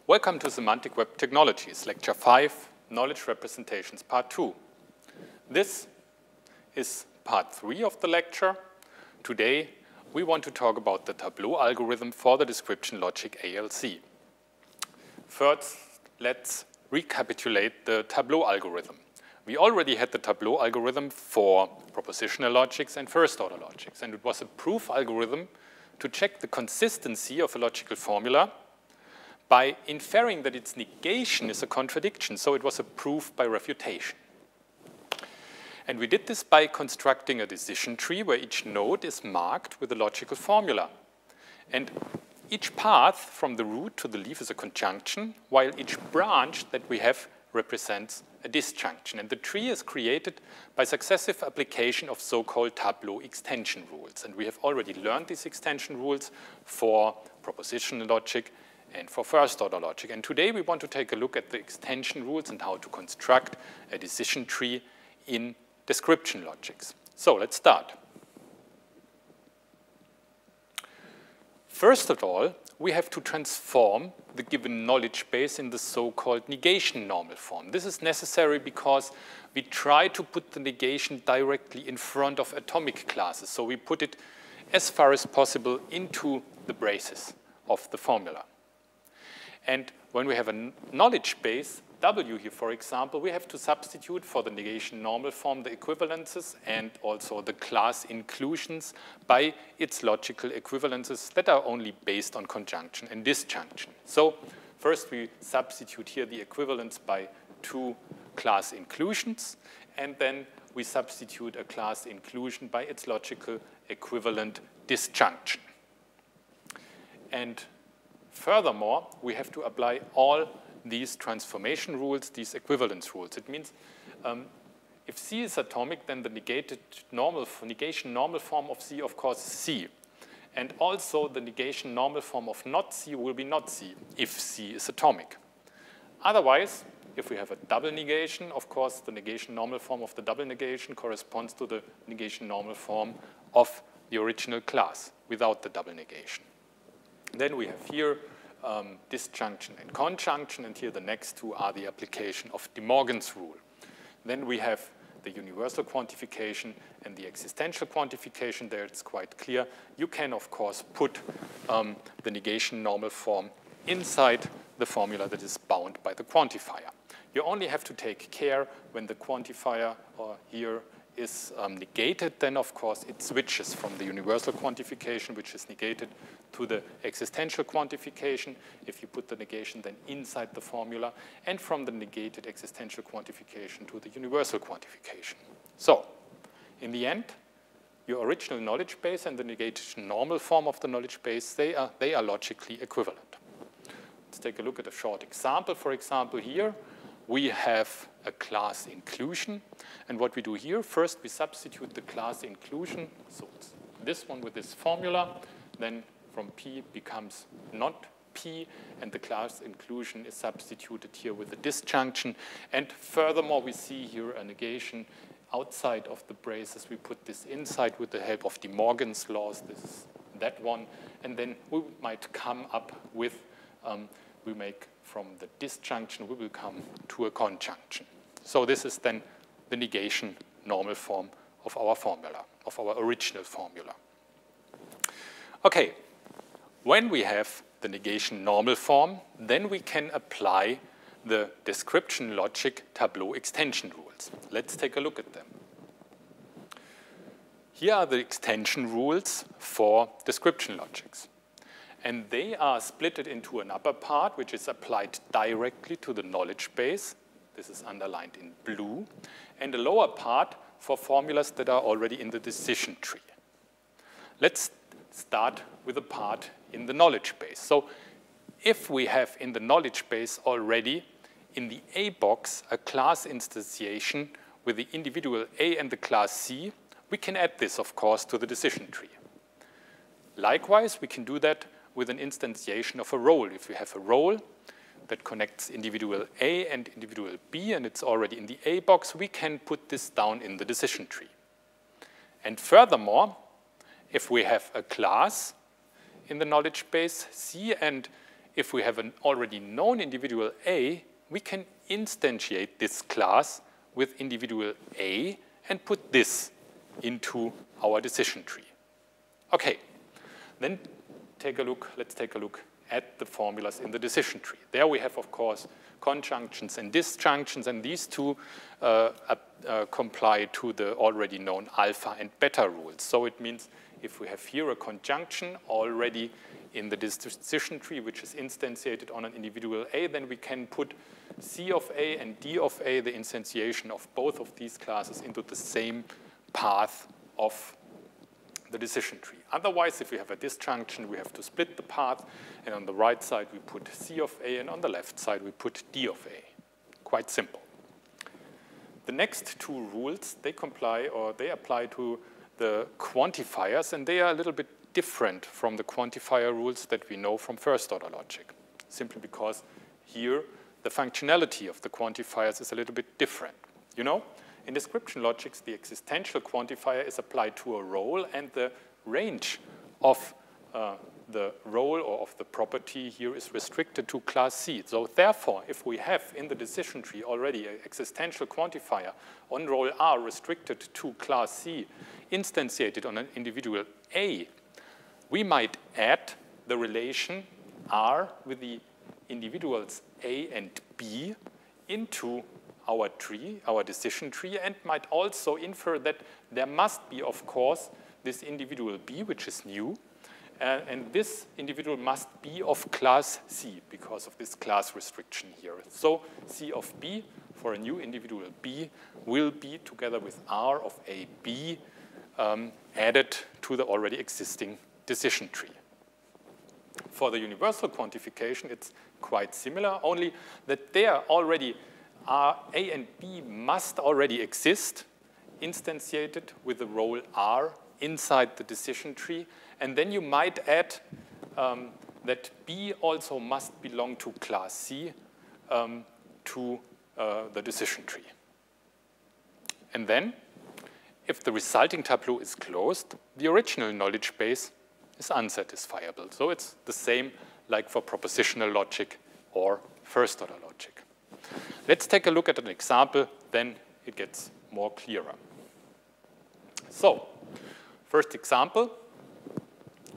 Welcome to Semantic Web Technologies, Lecture 5, Knowledge Representations, Part 2. This is Part 3 of the lecture. Today, we want to talk about the Tableaux algorithm for the description logic ALC. First, let's recapitulate the Tableaux algorithm. We already had the Tableaux algorithm for propositional logics and first-order logics, and it was a proof algorithm to check the consistency of a logical formula by inferring that its negation is a contradiction, so it was a proof by refutation. And we did this by constructing a decision tree where each node is marked with a logical formula. And each path from the root to the leaf is a conjunction, while each branch that we have represents a disjunction. And the tree is created by successive application of so-called Tableaux extension rules. And we have already learned these extension rules for propositional logic and for first-order logic. And today we want to take a look at the extension rules and how to construct a decision tree in description logics. So let's start. First of all, we have to transform the given knowledge base in the so-called negation normal form. This is necessary because we try to put the negation directly in front of atomic classes. So we put it as far as possible into the braces of the formula. And when we have a knowledge base, W here, for example, we have to substitute for the negation normal form the equivalences and also the class inclusions by its logical equivalences that are only based on conjunction and disjunction. So first we substitute here the equivalence by two class inclusions, and then we substitute a class inclusion by its logical equivalent disjunction. And furthermore, we have to apply all these transformation rules, these equivalence rules. It means if C is atomic, then the negation normal form of C, of course, is C. And also the negation normal form of not C will be not C if C is atomic. Otherwise, if we have a double negation, of course, the negation normal form of the double negation corresponds to the negation normal form of the original class without the double negation. Then we have here disjunction and conjunction, and here the next two are the application of De Morgan's rule. Then we have the universal quantification and the existential quantification. There it's quite clear. You can, of course, put the negation normal form inside the formula that is bound by the quantifier. You only have to take care when the quantifier here is negated, then of course it switches from the universal quantification, which is negated, to the existential quantification, if you put the negation then inside the formula, and from the negated existential quantification to the universal quantification. So, in the end, your original knowledge base and the negation normal form of the knowledge base, they are logically equivalent. Let's take a look at a short example. For example, here we have a class inclusion. And what we do here, first we substitute the class inclusion. So it's this one with this formula. Then from P becomes not P. And the class inclusion is substituted here with the disjunction. And furthermore, we see here a negation outside of the braces. We put this inside with the help of De Morgan's laws. This is that one. And then we might come up with, we make from the disjunction, we will come to a conjunction. So this is then the negation normal form of our formula, of our original formula. Okay, when we have the negation normal form, then we can apply the description logic Tableaux extension rules. Let's take a look at them. Here are the extension rules for description logics. And they are split into an upper part, which is applied directly to the knowledge base. This is underlined in blue. And a lower part for formulas that are already in the decision tree. Let's start with a part in the knowledge base. So if we have in the knowledge base already in the A box a class instantiation with the individual A and the class C, we can add this, of course, to the decision tree. Likewise, we can do that with an instantiation of a role. If we have a role that connects individual A and individual B, and it's already in the A box, we can put this down in the decision tree. And furthermore, if we have a class in the knowledge base C, and if we have an already known individual A, we can instantiate this class with individual A and put this into our decision tree. Okay, then let's take a look at the formulas in the decision tree. There we have, of course, conjunctions and disjunctions, and these two comply to the already known alpha and beta rules. So it means if we have here a conjunction already in the decision tree, which is instantiated on an individual A, then we can put C of A and D of A, the instantiation of both of these classes, into the same path of the decision tree. Otherwise, if we have a disjunction, we have to split the path, and on the right side we put C of A, and on the left side we put D of A. Quite simple. The next two rules, they apply to the quantifiers, and they are a little bit different from the quantifier rules that we know from first-order logic, simply because here the functionality of the quantifiers is a little bit different. You know, in description logics, the existential quantifier is applied to a role, and the range of the role or of the property here is restricted to class C. So therefore, if we have in the decision tree already an existential quantifier on role R restricted to class C, instantiated on an individual A, we might add the relation R with the individuals A and B into our tree, our decision tree, and might also infer that there must be, of course, this individual B, which is new, and this individual must be of class C because of this class restriction here. So C of B for a new individual B will be, together with R of AB, added to the already existing decision tree. For the universal quantification, it's quite similar, only that there already A and B must already exist, instantiated with the role R inside the decision tree, and then you might add that B also must belong to class C to the decision tree. And then, if the resulting tableau is closed, the original knowledge base is unsatisfiable. So it's the same like for propositional logic or first-order logic. Let's take a look at an example, then it gets more clearer. So, first example,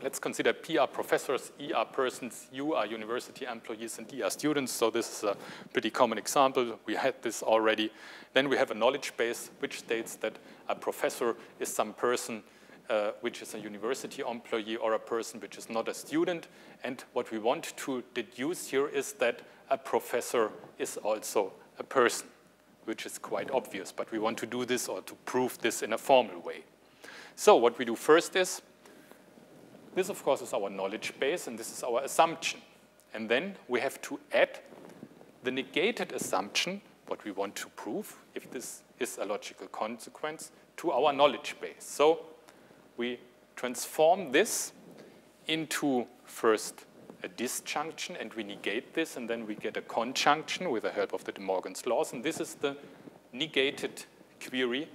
let's consider P are professors, E are persons, U are university employees, and D are students. So this is a pretty common example. We had this already. Then we have a knowledge base which states that a professor is some person which is a university employee or a person which is not a student. And what we want to deduce here is that a professor is also a person, which is quite obvious. But we want to do this or to prove this in a formal way. So what we do first is, this, of course, is our knowledge base, and this is our assumption. And then we have to add the negated assumption, what we want to prove, if this is a logical consequence, to our knowledge base. So we transform this into first a disjunction, and we negate this, and then we get a conjunction with the help of the De Morgan's laws. And this is the negated query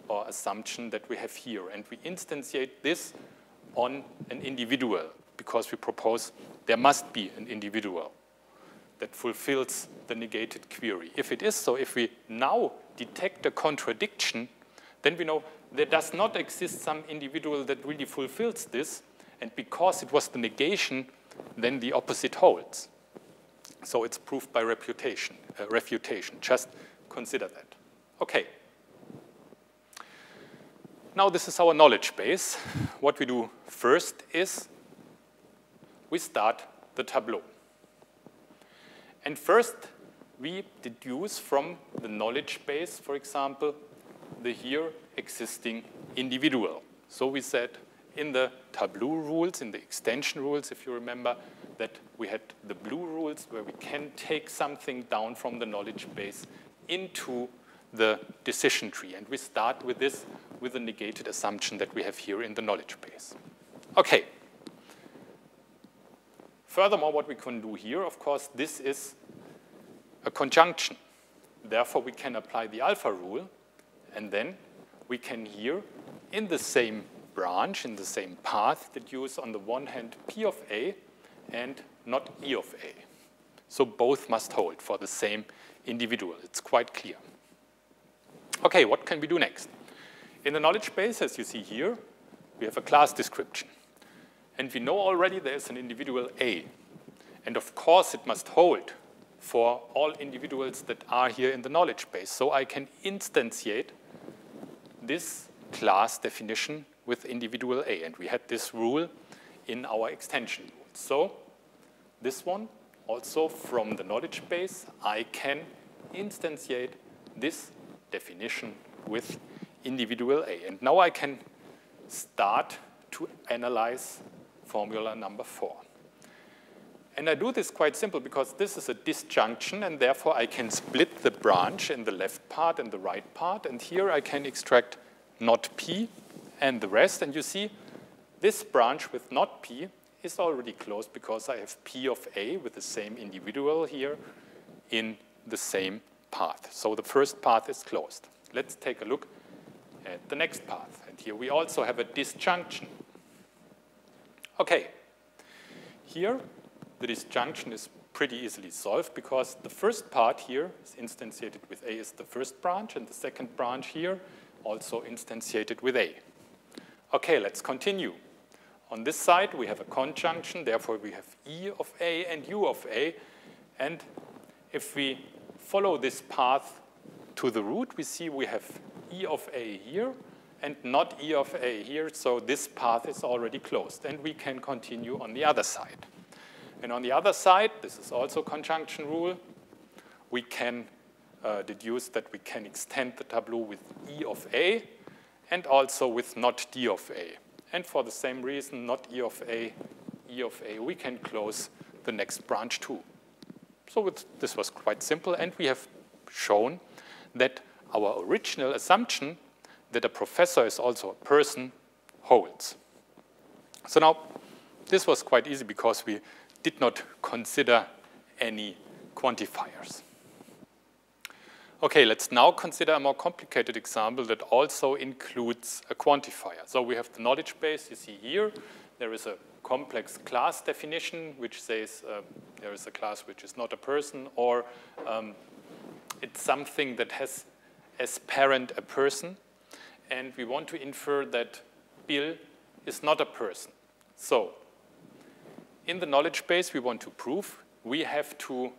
or assumption that we have here. And we instantiate this on an individual, because we propose there must be an individual that fulfills the negated query. If it is so, if we now detect a contradiction, then we know there does not exist some individual that really fulfills this, and because it was the negation, then the opposite holds. So it's proved by refutation. Just consider that. Okay. Now this is our knowledge base. What we do first is we start the tableau. And first we deduce from the knowledge base, for example, the here existing individual. So we said in the tableau rules, in the extension rules, if you remember, that we had the blue rules where we can take something down from the knowledge base into the decision tree. And we start with this, with the negated assumption that we have here in the knowledge base. Okay. Furthermore, what we can do here, of course, this is a conjunction. Therefore, we can apply the alpha rule, and then we can here, in the same branch, in the same path, deduce on the one hand P of A and not E of A. So both must hold for the same individual. It's quite clear. Okay, what can we do next? In the knowledge base, as you see here, we have a class description. And we know already there's an individual A. And of course, it must hold for all individuals that are here in the knowledge base. So I can instantiate this class definition with individual A. And we had this rule in our extension rule. So this one, also from the knowledge base, I can instantiate this definition with individual A. And now I can start to analyze formula number 4. And I do this quite simple because this is a disjunction, and therefore I can split the branch in the left part and the right part. And here I can extract not P and the rest. And you see this branch with not P is already closed because I have P of A with the same individual here in the same path. So the first path is closed. Let's take a look at the next path. And here we also have a disjunction. Okay, here the disjunction is pretty easily solved because the first part here is instantiated with A is the first branch, and the second branch here also instantiated with A. Okay, let's continue. On this side, we have a conjunction, therefore we have E of A and U of A. And if we follow this path to the root, we see we have E of A here and not E of A here, so this path is already closed, and we can continue on the other side. And on the other side, this is also conjunction rule, we can deduce that we can extend the tableau with E of A and also with not D of A. And for the same reason, not E of A, E of A, we can close the next branch too. So this was quite simple, and we have shown that our original assumption that a professor is also a person holds. So now, this was quite easy because we did not consider any quantifiers. Okay, let's now consider a more complicated example that also includes a quantifier. So we have the knowledge base, you see here. There is a complex class definition which says there is a class which is not a person, or it's something that has as parent a person. And we want to infer that Bill is not a person. So in the knowledge base we want to prove, we have to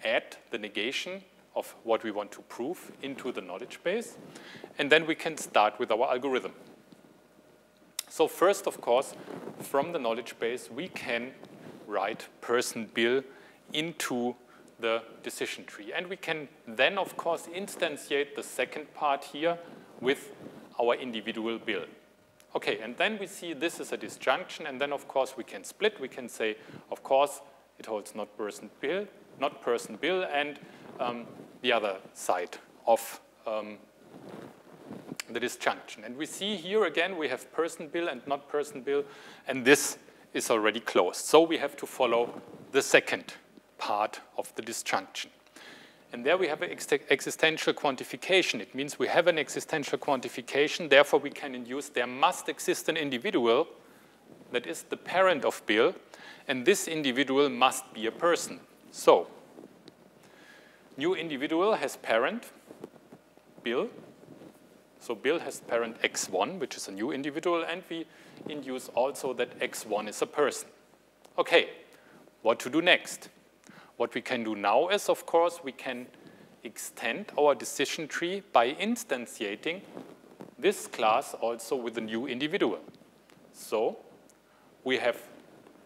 add the negation of what we want to prove into the knowledge base, and then we can start with our algorithm. So first, of course, from the knowledge base, we can write person Bill into the decision tree. And we can then, of course, instantiate the second part here with our individual Bill. Okay, and then we see this is a disjunction, and then, of course, we can split. We can say, of course, it holds not person Bill, and the other side of the disjunction. And we see here again we have person Bill and not person Bill, and this is already closed. So we have to follow the second part of the disjunction. And there we have an existential quantification. It means we have an existential quantification, therefore we can induce there must exist an individual that is the parent of Bill, and this individual must be a person. So new individual has parent Bill. So Bill has parent x1, which is a new individual, and we induce also that x1 is a person. Okay, what to do next? What we can do now is, of course, we can extend our decision tree by instantiating this class also with a new individual. So we have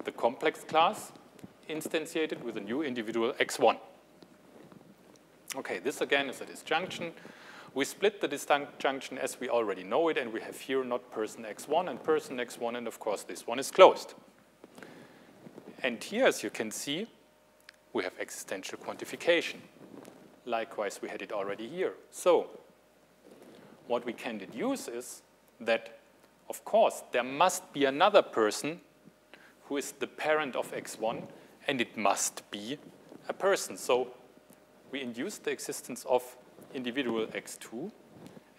the complex class instantiated with a new individual x1. Okay, this again is a disjunction. We split the disjunction as we already know it, and we have here not person x1 and person x1, and of course this one is closed. And here, as you can see, we have existential quantification. Likewise, we had it already here. So what we can deduce is that, of course, there must be another person who is the parent of x1, and it must be a person. So we induce the existence of individual x2,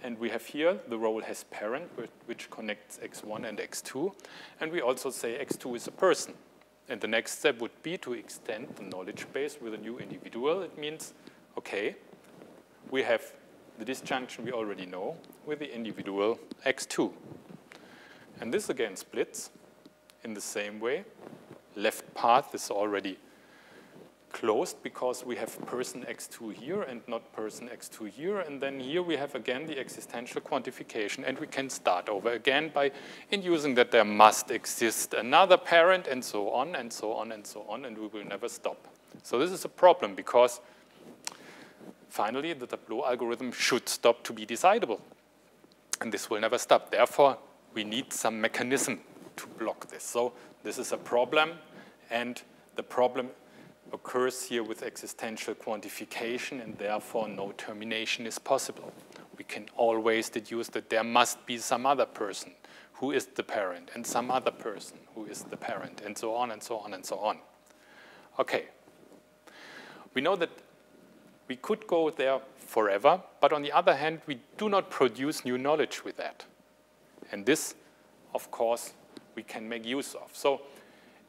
and we have here the role has parent, which connects x1 and x2, and we also say x2 is a person. And the next step would be to extend the knowledge base with a new individual. It means, okay, we have the disjunction we already know with the individual x2. And this again splits in the same way. Left path is already closed because we have person x2 here and not person x2 here. And then here we have again the existential quantification. And we can start over again by inducing that there must exist another parent and so on and so on and so on. And we will never stop. So this is a problem because finally the Tableaux algorithm should stop to be decidable. And this will never stop. Therefore, we need some mechanism to block this. So this is a problem. And the problem occurs here with existential quantification, and therefore no termination is possible. We can always deduce that there must be some other person who is the parent, and some other person who is the parent, and so on and so on and so on. Okay. We know that we could go there forever, but on the other hand, we do not produce new knowledge with that. And this, of course, we can make use of. So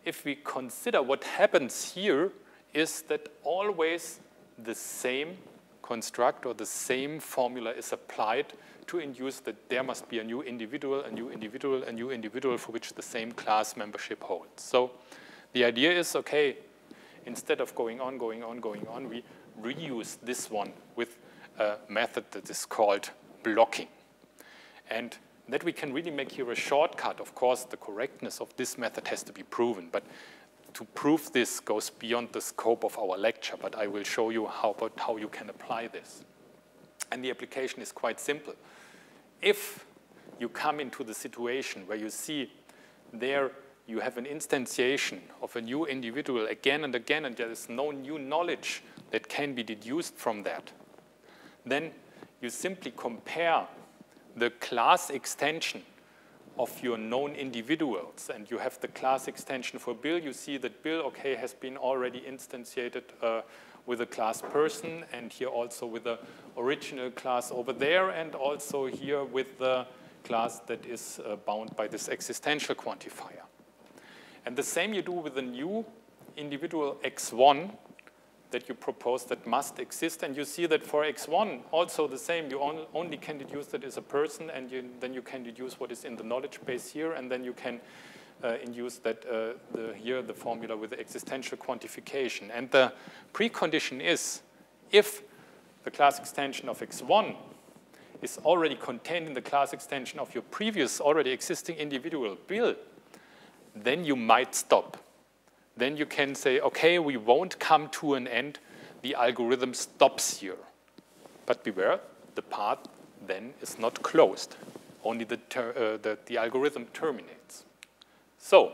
if we consider what happens here is that always the same construct or the same formula is applied to induce that there must be a new individual, a new individual, a new individual for which the same class membership holds. So the idea is, okay, instead of going on, we reuse this one with a method that is called blocking. And that we can really make here a shortcut. Of course, the correctness of this method has to be proven, but to prove this goes beyond the scope of our lecture, but I will show you how you can apply this. And the application is quite simple. If you come into the situation where you see there you have an instantiation of a new individual again and again, and there is no new knowledge that can be deduced from that, then you simply compare the class extension of your known individuals, and you have the class extension for Bill. You see that Bill, okay, has been already instantiated with a class person, and here also with the original class over there, and also here with the class that is bound by this existential quantifier. And the same you do with the new individual x1 that you propose that must exist, and you see that for x1 also the same. You only can deduce that is a person, and then you can deduce what is in the knowledge base here, and then you can induce that here the formula with the existential quantification. And the precondition is if the class extension of x1 is already contained in the class extension of your previous already existing individual Bill, then you might stop. Then you can say, okay, we won't come to an end. The algorithm stops here. But beware, the path then is not closed. Only the algorithm terminates. So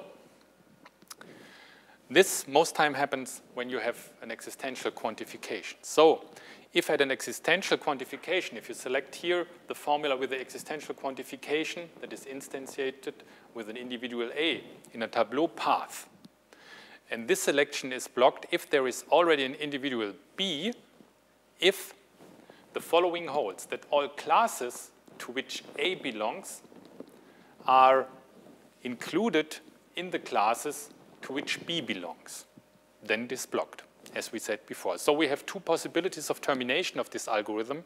this most time happens when you have an existential quantification. So if at an existential quantification, if you select here the formula with the existential quantification that is instantiated with an individual A in a Tableaux path, and this selection is blocked if there is already an individual B, if the following holds, that all classes to which A belongs are included in the classes to which B belongs. Then it is blocked, as we said before. So we have two possibilities of termination of this algorithm.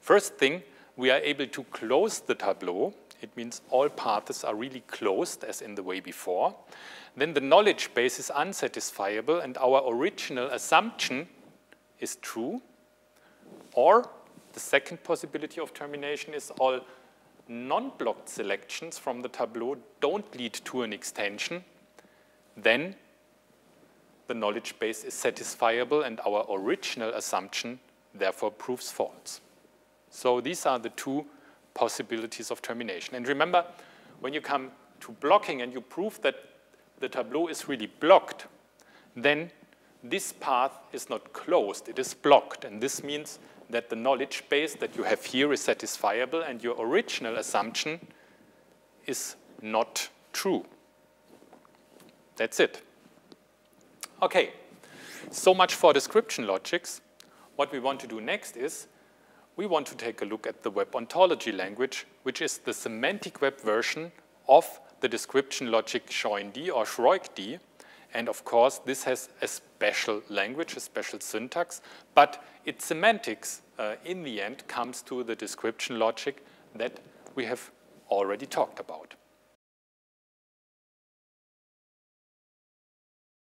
First thing, we are able to close the tableau. It means all paths are really closed, as in the way before. Then the knowledge base is unsatisfiable, and our original assumption is true. Or the second possibility of termination is all non-blocked selections from the tableau don't lead to an extension. Then the knowledge base is satisfiable, and our original assumption therefore proves false. So these are the two possibilities of termination. And remember, when you come to blocking and you prove that the tableau is really blocked, then this path is not closed, it is blocked. And this means that the knowledge base that you have here is satisfiable, and your original assumption is not true. That's it. Okay, so much for description logics. What we want to do next is we want to take a look at the web ontology language, which is the semantic web version of the description logic Schoen-D or Schroik-D. And of course, this has a special language, a special syntax, but its semantics in the end comes to the description logic that we have already talked about.